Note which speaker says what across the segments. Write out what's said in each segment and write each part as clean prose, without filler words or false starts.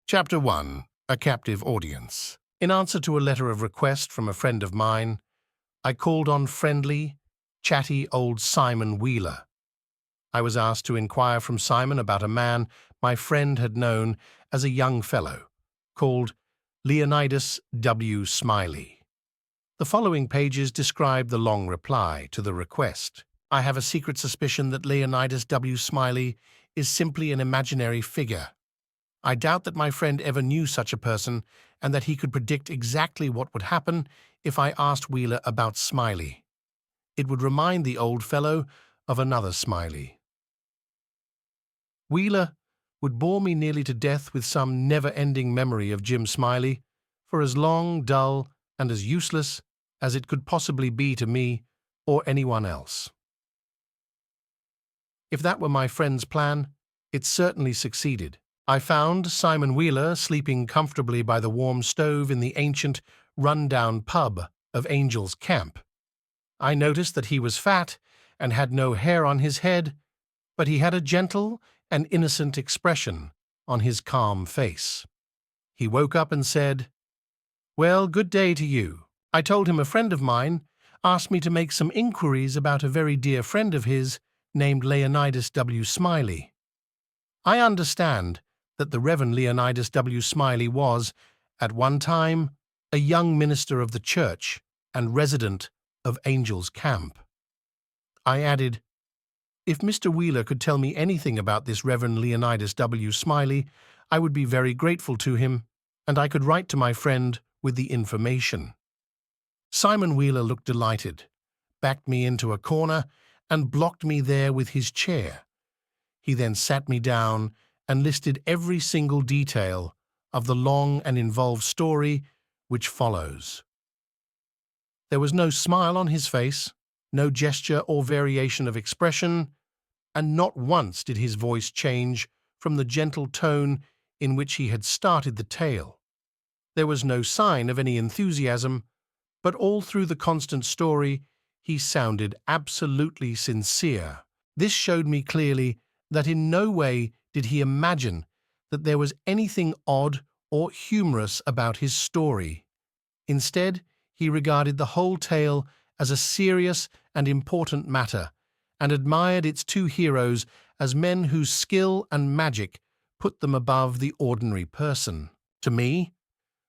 Speaker 1: Chapter 1. A Captive Audience. In answer to a letter of request from a friend of mine, I called on friendly, chatty old Simon Wheeler. I was asked to inquire from Simon about a man my friend had known as a young fellow, called Leonidas W. Smiley. The following pages describe the long reply to the request. I have a secret suspicion that Leonidas W. Smiley is simply an imaginary figure. I doubt that my friend ever knew such a person and that he could predict exactly what would happen if I asked Wheeler about Smiley. It would remind the old fellow of another Smiley. Wheeler would bore me nearly to death with some never-ending memory of Jim Smiley for as long, dull, and as useless as it could possibly be to me or anyone else. If that were my friend's plan, it certainly succeeded. I found Simon Wheeler sleeping comfortably by the warm stove in the ancient, run-down pub of Angel's Camp. I noticed that he was fat and had no hair on his head, but he had a gentle and innocent expression on his calm face. He woke up and said, "Well, good day to you." I told him a friend of mine asked me to make some inquiries about a very dear friend of his named Leonidas W. Smiley. I understand that the Reverend Leonidas W. Smiley was, at one time, a young minister of the church and resident of Angel's Camp. I added, if Mr. Wheeler could tell me anything about this Reverend Leonidas W. Smiley, I would be very grateful to him, and I could write to my friend with the information. Simon Wheeler looked delighted, backed me into a corner, and blocked me there with his chair. He then sat me down and listed every single detail of the long and involved story which follows. There was no smile on his face, no gesture or variation of expression, and not once did his voice change from the gentle tone in which he had started the tale. There was no sign of any enthusiasm, but all through the constant story he sounded absolutely sincere. This showed me clearly that in no way did he imagine that there was anything odd or humorous about his story. Instead, he regarded the whole tale as a serious and important matter, and admired its two heroes as men whose skill and magic put them above the ordinary person. To me,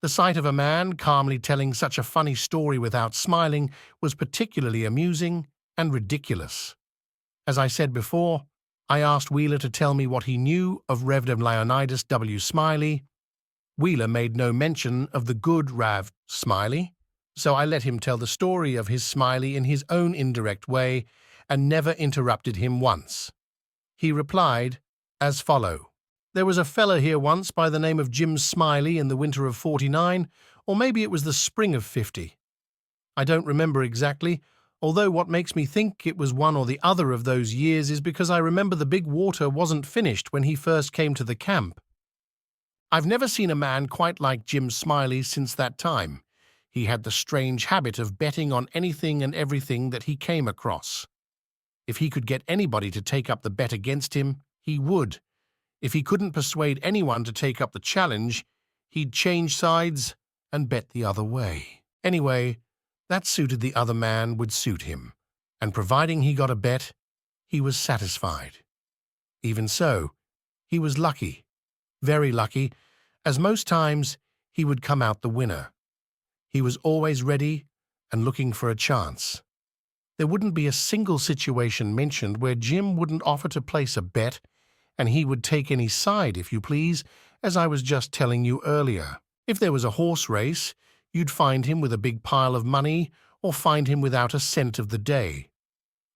Speaker 1: the sight of a man calmly telling such a funny story without smiling was particularly amusing and ridiculous. As I said before, I asked Wheeler to tell me what he knew of Reverend Leonidas W. Smiley. Wheeler made no mention of the good Rav Smiley, so I let him tell the story of his Smiley in his own indirect way and never interrupted him once. He replied as follow. There was a fella here once by the name of Jim Smiley in the winter of '49, or maybe it was the spring of '50. I don't remember exactly, although what makes me think it was one or the other of those years is because I remember the big water wasn't finished when he first came to the camp. I've never seen a man quite like Jim Smiley since that time. He had the strange habit of betting on anything and everything that he came across. If he could get anybody to take up the bet against him, he would. If he couldn't persuade anyone to take up the challenge, he'd change sides and bet the other way. Anyway, that suited the other man would suit him, and providing he got a bet, he was satisfied. Even so, he was lucky, very lucky, as most times he would come out the winner. He was always ready and looking for a chance. There wouldn't be a single situation mentioned where Jim wouldn't offer to place a bet, and he would take any side, if you please, as I was just telling you earlier. If there was a horse race, you'd find him with a big pile of money or find him without a cent of the day.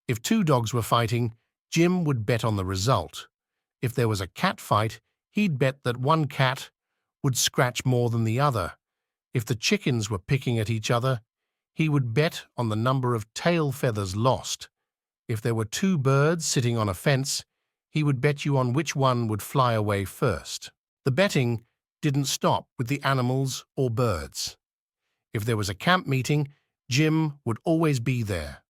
Speaker 1: If two dogs were fighting, Jim would bet on the result. If there was a cat fight, he'd bet that one cat would scratch more than the other. If the chickens were picking at each other, he would bet on the number of tail feathers lost. If there were two birds sitting on a fence, he would bet you on which one would fly away first. The betting didn't stop with the animals or birds. If there was a camp meeting, Jim would always be there.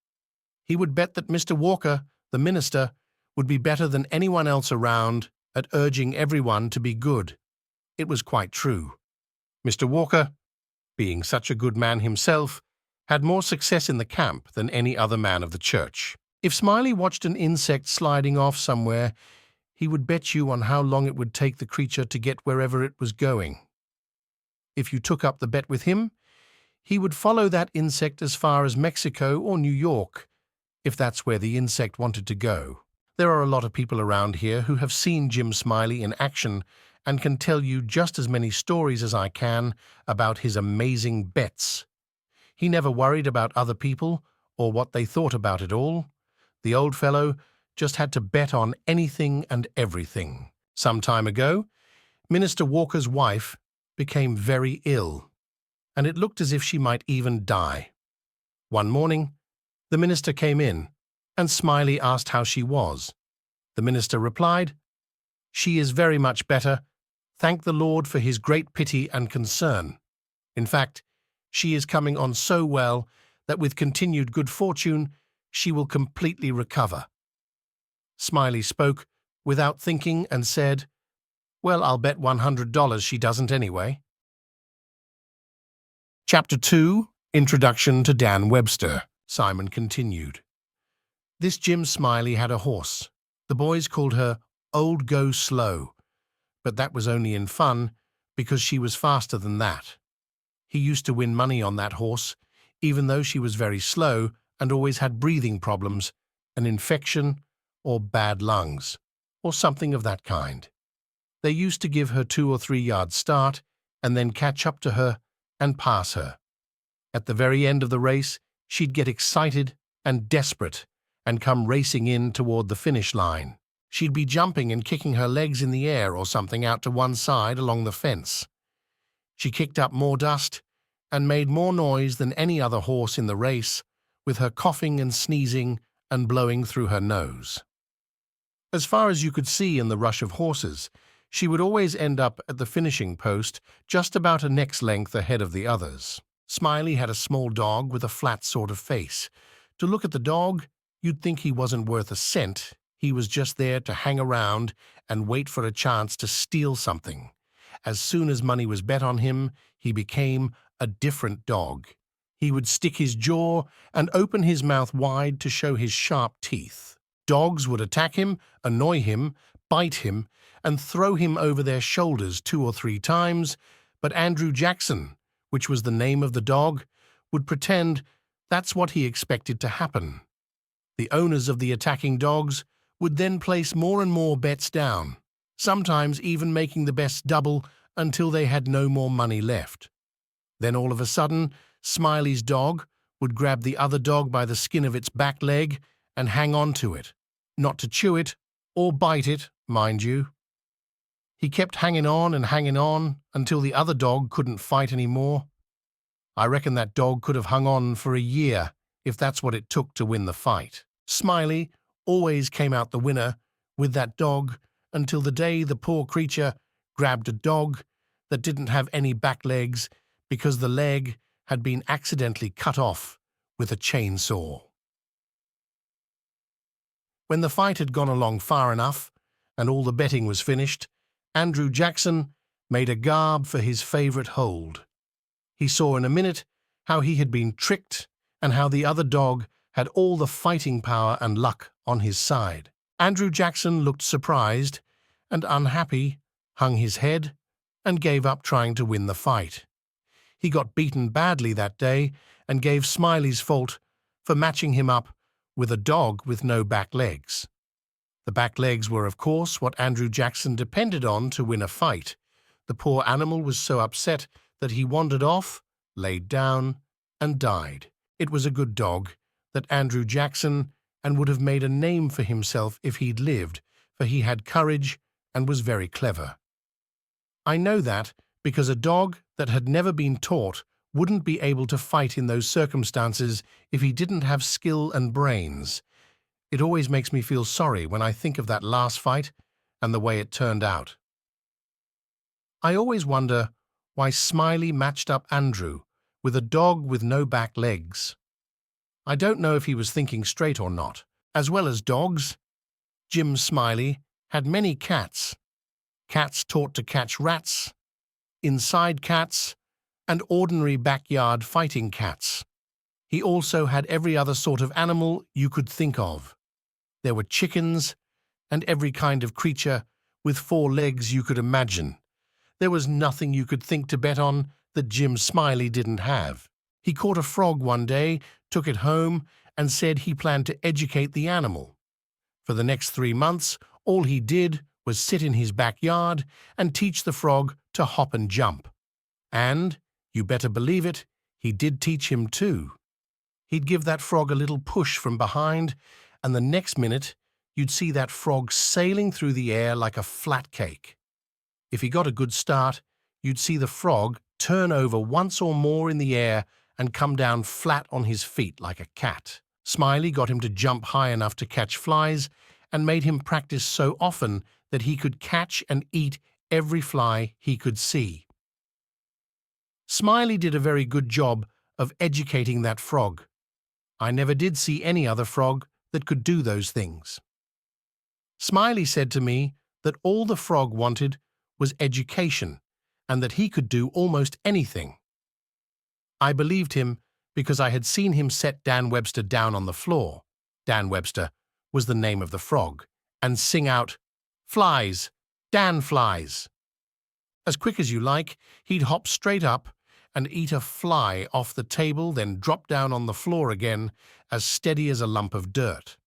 Speaker 1: He would bet that Mr. Walker, the minister, would be better than anyone else around at urging everyone to be good. It was quite true. Mr. Walker, being such a good man himself, had more success in the camp than any other man of the church. If Smiley watched an insect sliding off somewhere, he would bet you on how long it would take the creature to get wherever it was going. If you took up the bet with him, he would follow that insect as far as Mexico or New York, if that's where the insect wanted to go. There are a lot of people around here who have seen Jim Smiley in action and can tell you just as many stories as I can about his amazing bets. He never worried about other people or what they thought about it all. The old fellow just had to bet on anything and everything. Some time ago, Minister Walker's wife became very ill, and it looked as if she might even die. One morning, the minister came in, and Smiley asked how she was. The minister replied, "She is very much better. Thank the Lord for his great pity and concern. In fact, she is coming on so well that with continued good fortune, she will completely recover." Smiley spoke without thinking and said, "Well, I'll bet $100 she doesn't anyway." Chapter 2, Introduction to Dan Webster. Simon continued. This Jim Smiley had a horse. The boys called her Old Go Slow, but that was only in fun because she was faster than that. He used to win money on that horse, even though she was very slow and always had breathing problems, an infection, or bad lungs, or something of that kind. They used to give her 2 or 3 yards start and then catch up to her and pass her. At the very end of the race, she'd get excited and desperate and come racing in toward the finish line. She'd be jumping and kicking her legs in the air or something out to one side along the fence. She kicked up more dust and made more noise than any other horse in the race, with her coughing and sneezing and blowing through her nose. As far as you could see in the rush of horses, she would always end up at the finishing post just about a neck's length ahead of the others. Smiley had a small dog with a flat sort of face. To look at the dog, you'd think he wasn't worth a cent. He was just there to hang around and wait for a chance to steal something. As soon as money was bet on him, he became a different dog. He would stick his jaw and open his mouth wide to show his sharp teeth. Dogs would attack him, annoy him, bite him, and throw him over their shoulders 2 or 3 times, but Andrew Jackson, which was the name of the dog, would pretend that's what he expected to happen. The owners of the attacking dogs would then place more and more bets down, sometimes even making the bets double until they had no more money left. Then all of a sudden, Smiley's dog would grab the other dog by the skin of its back leg and hang on to it, not to chew it or bite it, mind you. He kept hanging on until the other dog couldn't fight any more. I reckon that dog could have hung on for a year if that's what it took to win the fight. Smiley always came out the winner with that dog until the day the poor creature grabbed a dog that didn't have any back legs because the leg had been accidentally cut off with a chainsaw. When the fight had gone along far enough and all the betting was finished, Andrew Jackson made a garb for his favorite hold. He saw in a minute how he had been tricked and how the other dog had all the fighting power and luck on his side. Andrew Jackson looked surprised and unhappy, hung his head, and gave up trying to win the fight. He got beaten badly that day and gave Smiley's fault for matching him up with a dog with no back legs. The back legs were, of course, what Andrew Jackson depended on to win a fight. The poor animal was so upset that he wandered off, laid down, and died. It was a good dog, that Andrew Jackson, and would have made a name for himself if he'd lived, for he had courage and was very clever. I know that because a dog that had never been taught wouldn't be able to fight in those circumstances if he didn't have skill and brains. It always makes me feel sorry when I think of that last fight and the way it turned out. I always wonder why Smiley matched up Andrew with a dog with no back legs. I don't know if he was thinking straight or not. As well as dogs, Jim Smiley had many cats. Cats taught to catch rats inside cats, and ordinary backyard fighting cats. He also had every other sort of animal you could think of. There were chickens and every kind of creature with 4 legs you could imagine. There was nothing you could think to bet on that Jim Smiley didn't have. He caught a frog one day, took it home, and said he planned to educate the animal. For the next 3 months, all he did was sit in his backyard and teach the frog to hop and jump. And, you better believe it, he did teach him too. He'd give that frog a little push from behind, and the next minute you'd see that frog sailing through the air like a flat cake. If he got a good start, you'd see the frog turn over once or more in the air and come down flat on his feet like a cat. Smiley got him to jump high enough to catch flies and made him practice so often that he could catch and eat every fly he could see. Smiley did a very good job of educating that frog. I never did see any other frog that could do those things. Smiley said to me that all the frog wanted was education and that he could do almost anything. I believed him because I had seen him set Dan Webster down on the floor. Dan Webster was the name of the frog, and sing out, "Flies! Dan flies!" As quick as you like, he'd hop straight up and eat a fly off the table, then drop down on the floor again, as steady as a lump of dirt.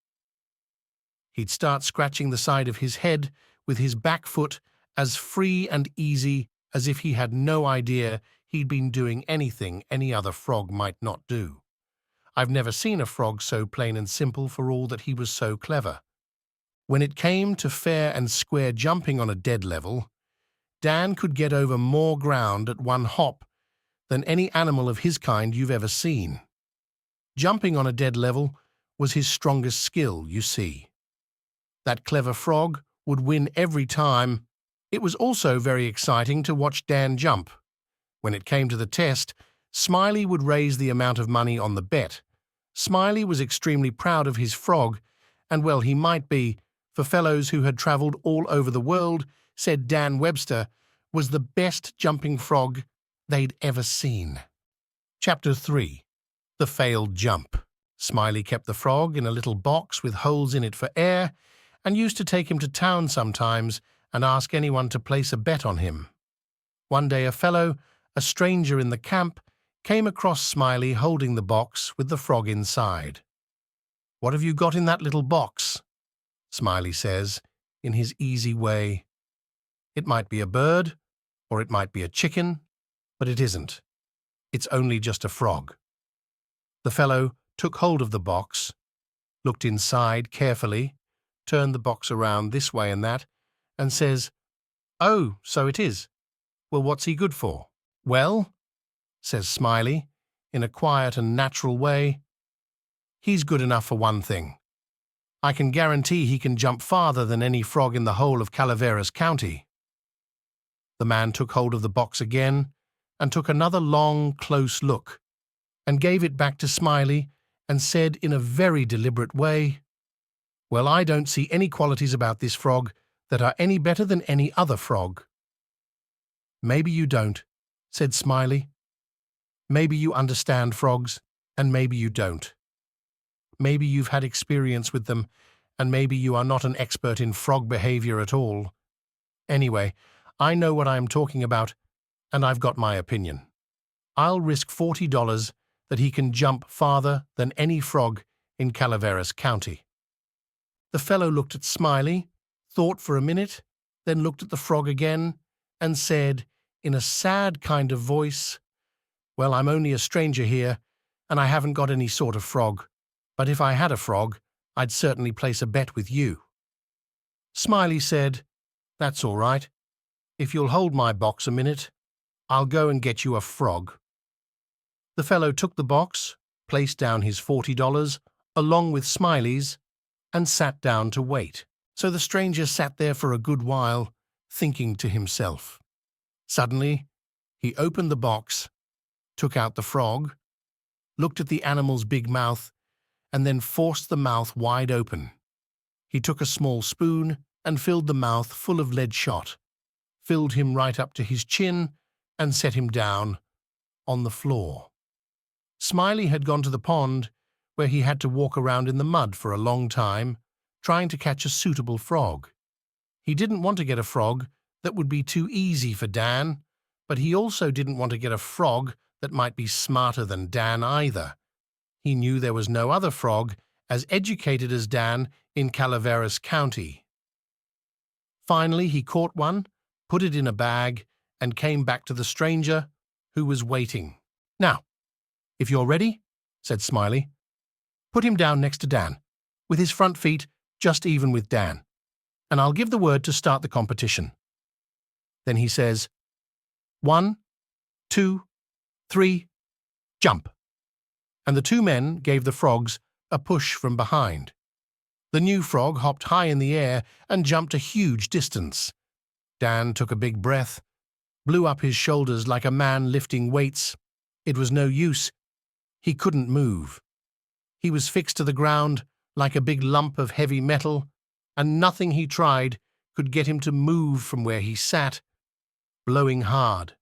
Speaker 1: He'd start scratching the side of his head with his back foot as free and easy as if he had no idea he'd been doing anything any other frog might not do. I've never seen a frog so plain and simple for all that he was so clever. When it came to fair and square jumping on a dead level, Dan could get over more ground at one hop than any animal of his kind you've ever seen. Jumping on a dead level was his strongest skill, you see. That clever frog would win every time. It was also very exciting to watch Dan jump. When it came to the test, Smiley would raise the amount of money on the bet. Smiley was extremely proud of his frog, and well he might be, for fellows who had travelled all over the world said Dan Webster was the best jumping frog they'd ever seen. Chapter 3. The Failed Jump. Smiley kept the frog in a little box with holes in it for air, and used to take him to town sometimes and ask anyone to place a bet on him. One day a fellow, a stranger in the camp, came across Smiley holding the box with the frog inside. "What have you got in that little box?" Smiley says, in his easy way. "It might be a bird, or it might be a chicken, but it isn't. It's only just a frog." The fellow took hold of the box, looked inside carefully, turned the box around this way and that, and says, "Oh, so it is. Well, what's he good for?" "Well," says Smiley, in a quiet and natural way, "he's good enough for one thing. I can guarantee he can jump farther than any frog in the whole of Calaveras County." The man took hold of the box again and took another long, close look, and gave it back to Smiley and said in a very deliberate way, "Well, I don't see any qualities about this frog that are any better than any other frog." "Maybe you don't," said Smiley. "Maybe you understand frogs, and maybe you don't. Maybe you've had experience with them, and maybe you are not an expert in frog behavior at all. Anyway, I know what I'm talking about, and I've got my opinion. I'll risk $40 that he can jump farther than any frog in Calaveras County." The fellow looked at Smiley, thought for a minute, then looked at the frog again, and said, in a sad kind of voice, "Well, I'm only a stranger here, and I haven't got any sort of frog, but if I had a frog, I'd certainly place a bet with you." Smiley said, "That's all right. If you'll hold my box a minute, I'll go and get you a frog." The fellow took the box, placed down his $40, along with Smiley's, and sat down to wait. So the stranger sat there for a good while, thinking to himself. Suddenly, he opened the box, took out the frog, looked at the animal's big mouth, and then forced the mouth wide open. He took a small spoon and filled the mouth full of lead shot, filled him right up to his chin, and set him down on the floor. Smiley had gone to the pond, where he had to walk around in the mud for a long time, trying to catch a suitable frog. He didn't want to get a frog that would be too easy for Dan, but he also didn't want to get a frog that might be smarter than Dan either. He knew there was no other frog as educated as Dan in Calaveras County. Finally, he caught one, put it in a bag, and came back to the stranger, who was waiting. "Now, if you're ready," said Smiley, "put him down next to Dan, with his front feet just even with Dan, and I'll give the word to start the competition." Then he says, "1, 2, 3, jump." And the two men gave the frogs a push from behind. The new frog hopped high in the air and jumped a huge distance. Dan took a big breath, blew up his shoulders like a man lifting weights. It was no use. He couldn't move. He was fixed to the ground like a big lump of heavy metal, and nothing he tried could get him to move from where he sat, blowing hard.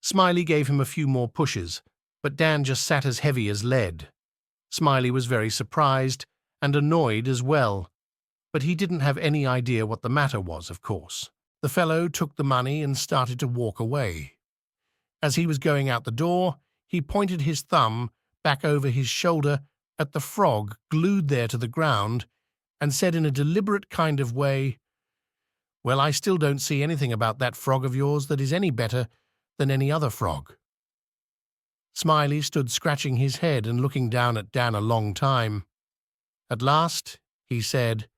Speaker 1: Smiley gave him a few more pushes, but Dan just sat as heavy as lead. Smiley was very surprised and annoyed as well, but he didn't have any idea what the matter was, of course. The fellow took the money and started to walk away. As he was going out the door, he pointed his thumb back over his shoulder at the frog glued there to the ground and said in a deliberate kind of way, "Well, I still don't see anything about that frog of yours that is any better than any other frog." Smiley stood scratching his head and looking down at Dan a long time. At last, he said,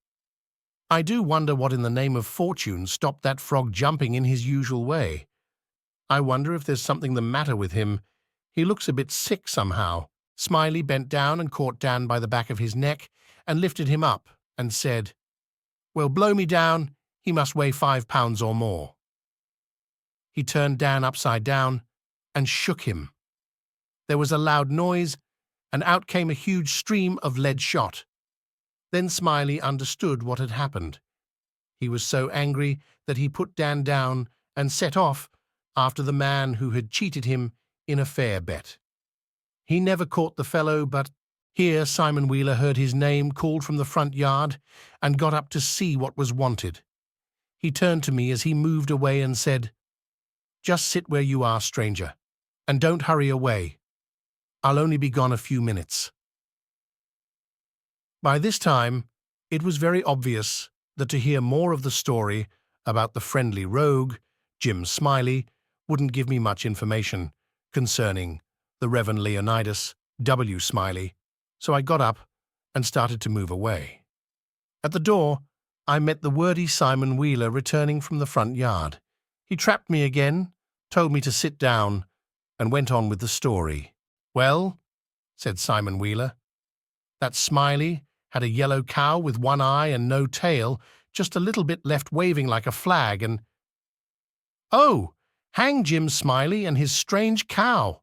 Speaker 1: "I do wonder what in the name of fortune stopped that frog jumping in his usual way. I wonder if there's something the matter with him. He looks a bit sick somehow." Smiley bent down and caught Dan by the back of his neck and lifted him up and said, "Well, blow me down, he must weigh 5 pounds or more." He turned Dan upside down and shook him. There was a loud noise, and out came a huge stream of lead shot. Then Smiley understood what had happened. He was so angry that he put Dan down and set off after the man who had cheated him in a fair bet. He never caught the fellow, but here Simon Wheeler heard his name called from the front yard and got up to see what was wanted. He turned to me as he moved away and said, "Just sit where you are, stranger, and don't hurry away. I'll only be gone a few minutes." By this time, it was very obvious that to hear more of the story about the friendly rogue, Jim Smiley, wouldn't give me much information concerning the Reverend Leonidas W. Smiley, so I got up and started to move away. At the door, I met the wordy Simon Wheeler returning from the front yard. He trapped me again, told me to sit down, and went on with the story. "Well," said Simon Wheeler, "that Smiley had a yellow cow with one eye and no tail, just a little bit left waving like a flag, and—" "Oh, hang Jim Smiley and his strange cow,"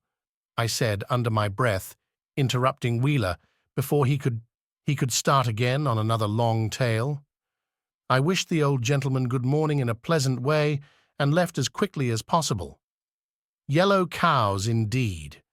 Speaker 1: I said under my breath, interrupting Wheeler before he could start again on another long tale. I wished the old gentleman good morning in a pleasant way and left as quickly as possible. Yellow cows, indeed.